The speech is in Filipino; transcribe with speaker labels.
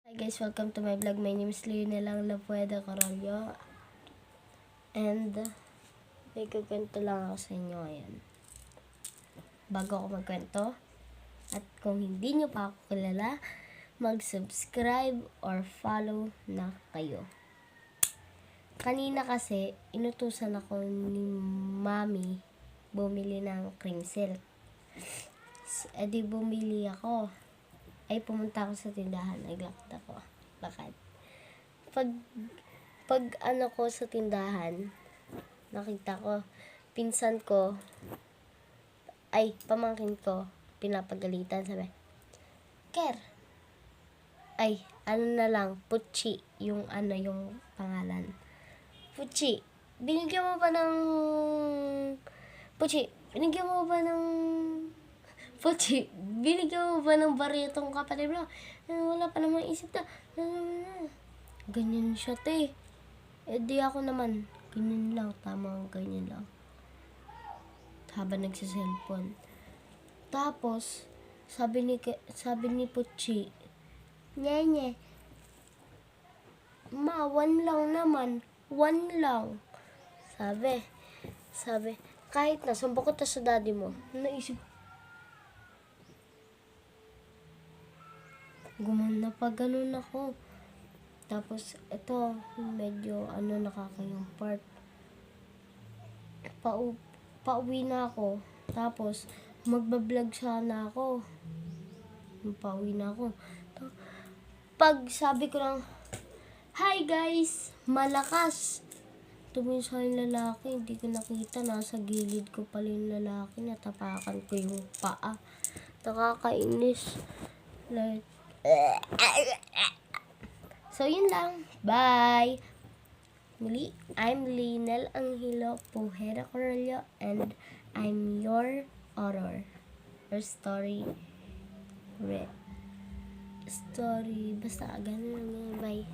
Speaker 1: Hi guys, welcome to my vlog. My name is Lionel Lapueda Carollo. And may kukwento lang ako sa inyo ngayon. Bago ako magkwento, at kung hindi nyo pa ako kilala, mag-subscribe or follow na kayo. Kanina kasi, inutusan ako ni Mami bumili ng cream silk. E di bumili ako. Ay pumunta ako sa tindahan, naglakad ako. Lakad. Pag ano ko sa tindahan, nakita ko, pinsan ko, ay pamangkin ko, pinapagalitan, sabi, Ker, ay ano na lang, Puchi, yung pangalan. Puchi, binigyan mo ba ng barya tong kapatid mo? Wala pa namang isip na. Ganyan siya, te. Eh, di ako naman. Ganyan lang, ganyan lang. Habang nagsiselfon. Tapos, sabi ni Puchi, Nye, ma, 1 lang naman. 1 lang. Sabi, kahit na, sumbok ko to sa daddy mo. Naisip, gumana pa ganun ako. Tapos, ito, medyo, nakakayong part. Pauwi na ako. Tapos, magbablog sana ako. Pauwi na ako. Pag sabi ko lang, hi guys, malakas. Tumingin sa yung lalaki, hindi ko nakita. Nasa gilid ko pala yung lalaki. Natapakan ko yung paa. Nakakainis. Like, so, yun lang. Bye! Muli, I'm Lionel Angelo Pujera Carollo and I'm your author. Or story. Basta ganun. Bye.